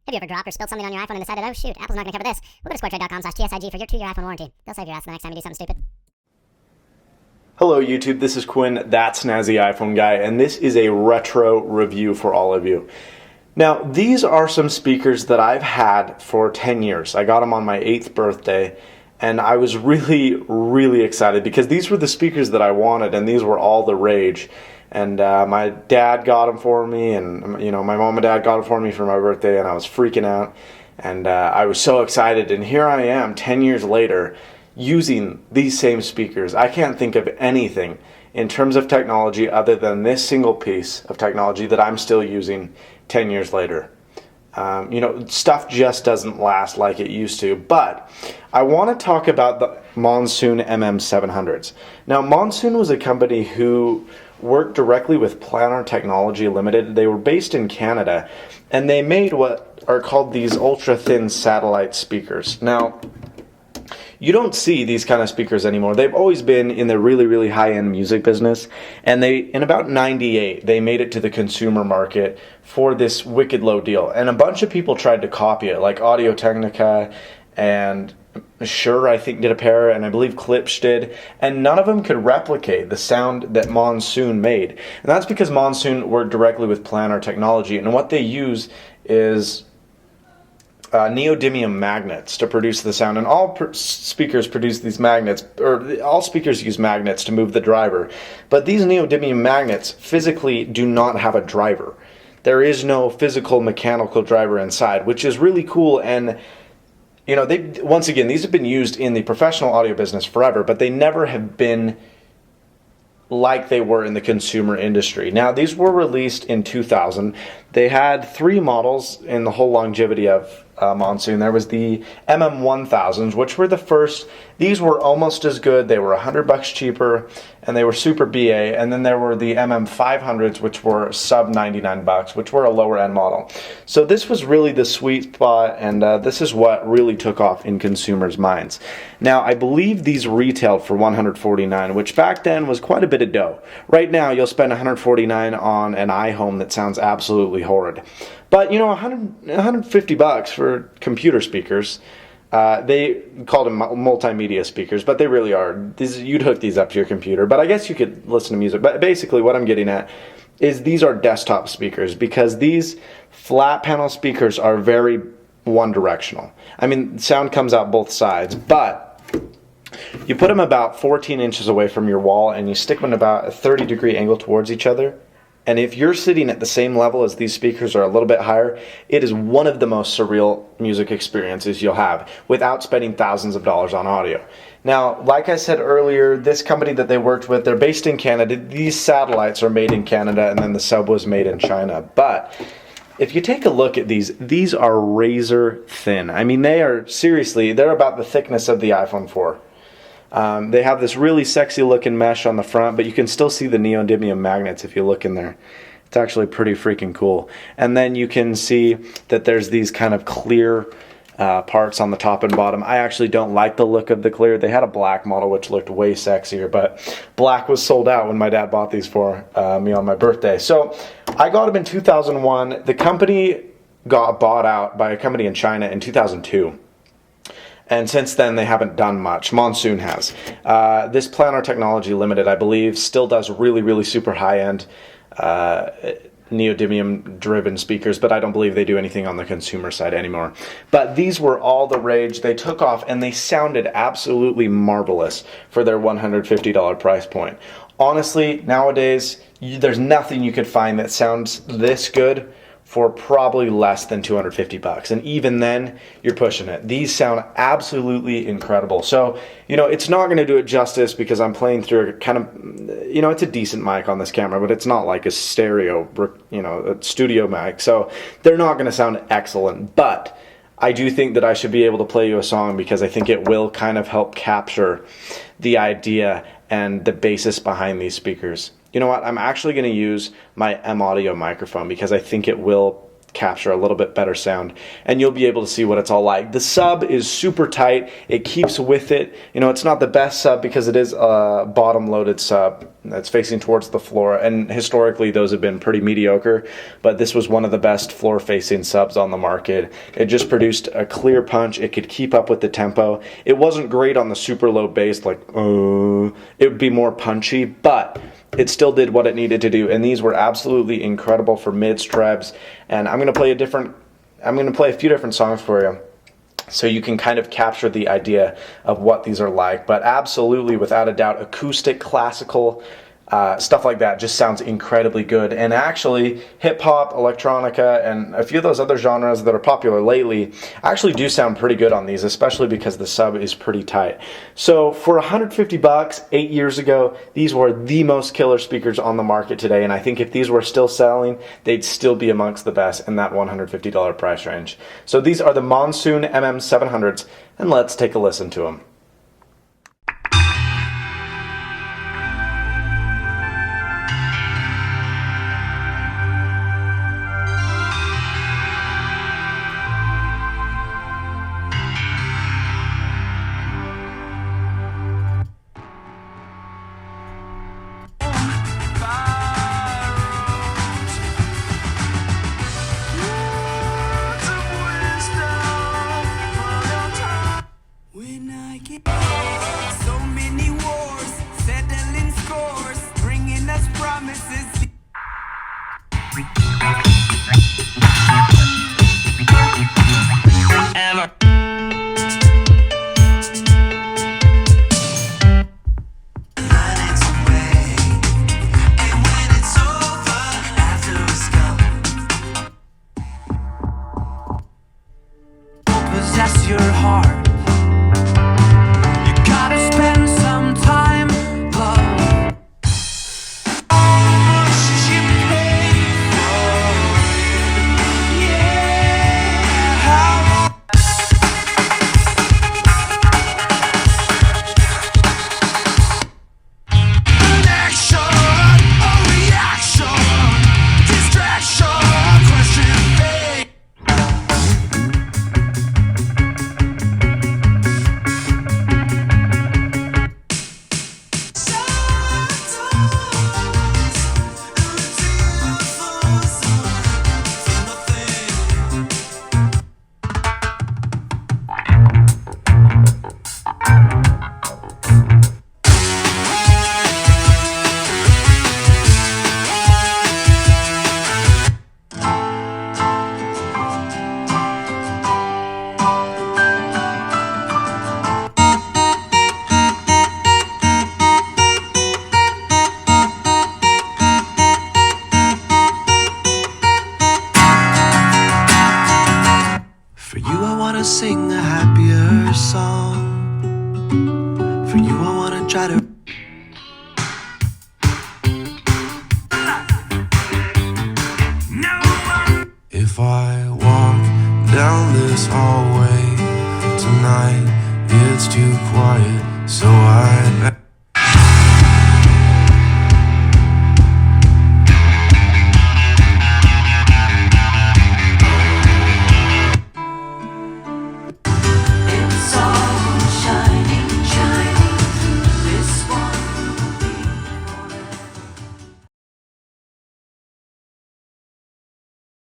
Have you ever dropped or spilled something on your iPhone and decided, oh shoot, Apple's not going to cover this? We'll go to squaretrade.com/TSIG for your 2-year iPhone warranty. They'll save your ass the next time you do something stupid. Hello YouTube, this is Quinn, that's Snazzy iPhone Guy, and this is a retro review for all of you. Now, these are some speakers that I've had for 10 years. I got them on my 8th birthday, and I was really excited because these were the speakers that I wanted, and these were all the rage. And my dad got them for me, and my mom and dad got them for me for my birthday, and I was freaking out. And I was so excited, and here I am 10 years later using these same speakers. I can't think of anything in terms of technology other than this single piece of technology that I'm still using 10 years later. Stuff just doesn't last like it used to, but I want to talk about the Monsoon MM-700s. Now, Monsoon was a company who worked directly with Planar Technology Limited. They were based in Canada, and they made what are called these ultra-thin satellite speakers. Now, you don't see these kind of speakers anymore. They've always been in the really high-end music business, and in about '98, they made it to the consumer market for this wicked low deal. And a bunch of people tried to copy it, like Audio-Technica and Shure, I think, did a pair, and I believe Klipsch did, and none of them could replicate the sound that Monsoon made. And that's because Monsoon worked directly with Planar Technology, and what they use is neodymium magnets to produce the sound, and all speakers produce these magnets, or all speakers use magnets to move the driver. But these neodymium magnets physically do not have a driver. There is no physical mechanical driver inside, which is really cool. And once again, these have been used in the professional audio business forever, but they never have been like they were in the consumer industry. Now, these were released in 2000. They had 3 models in the whole longevity of Monsoon. There was the MM-1000s, which were the first. These were almost as good. They were $100 cheaper, and they were super BA. And then there were the MM-500s, which were sub $99, which were a lower end model. So this was really the sweet spot, and this is what really took off in consumers' minds. Now, I believe these retailed for $149, which back then was quite a bit of dough. Right now, you'll spend $149 on an iHome that sounds absolutely horrid. But $150 for computer speakers. They called them multimedia speakers, but they really are. You'd hook these up to your computer, but I guess you could listen to music. But basically what I'm getting at is these are desktop speakers, because these flat panel speakers are very one-directional. I mean, sound comes out both sides, but you put them about 14 inches away from your wall, and you stick them at about a 30-degree angle towards each other. And if you're sitting at the same level as these speakers or a little bit higher, it is one of the most surreal music experiences you'll have without spending thousands of dollars on audio. Now, like I said earlier, this company that they worked with, they're based in Canada. These satellites are made in Canada, and then the sub was made in China. But if you take a look at these are razor thin. I mean, they're about the thickness of the iPhone 4. They have this really sexy looking mesh on the front, but you can still see the neodymium magnets if you look in there. It's actually pretty freaking cool. And then you can see that there's these kind of clear parts on the top and bottom. I actually don't like the look of the clear. They had a black model which looked way sexier, but black was sold out when my dad bought these for me on my birthday. So I got them in 2001. The company got bought out by a company in China in 2002. And since then, they haven't done much. Monsoon has. This Planar Technology Limited, I believe, still does really super high-end neodymium-driven speakers, but I don't believe they do anything on the consumer side anymore. But these were all the rage. They took off, and they sounded absolutely marvelous for their $150 price point. Honestly, nowadays, there's nothing you could find that sounds this good for probably less than $250, and even then you're pushing it. These sound absolutely incredible. So it's not going to do it justice because I'm playing through a kind of it's a decent mic on this camera, but it's not like a stereo a studio mic, so they're not going to sound excellent. But I do think that I should be able to play you a song because I think it will kind of help capture the idea and the basis behind these speakers. You know what? I'm actually going to use my M-Audio microphone because I think it will capture a little bit better sound, and you'll be able to see what it's all like. The sub is super tight. It keeps with it. You know, it's not the best sub because it is a bottom loaded sub that's facing towards the floor, and historically those have been pretty mediocre, but this was one of the best floor facing subs on the market. It just produced a clear punch. It could keep up with the tempo. It wasn't great on the super low bass, like it would be more punchy, but it still did what it needed to do, and these were absolutely incredible for mids, trebs. And I'm going to play a few different songs for you, so you can kind of capture the idea of what these are like. But absolutely, without a doubt, acoustic, classical, stuff like that just sounds incredibly good. And actually, hip-hop, electronica, and a few of those other genres that are popular lately actually do sound pretty good on these, especially because the sub is pretty tight. So for $150, 8 years ago, these were the most killer speakers on the market today, and I think if these were still selling, they'd still be amongst the best in that $150 price range. So these are the Monsoon MM-700s, and let's take a listen to them. So many wars, settling scores, bringing us promises. Ever. Possess your heart. Sing a happier song. For you I wanna try to if I walk down this hallway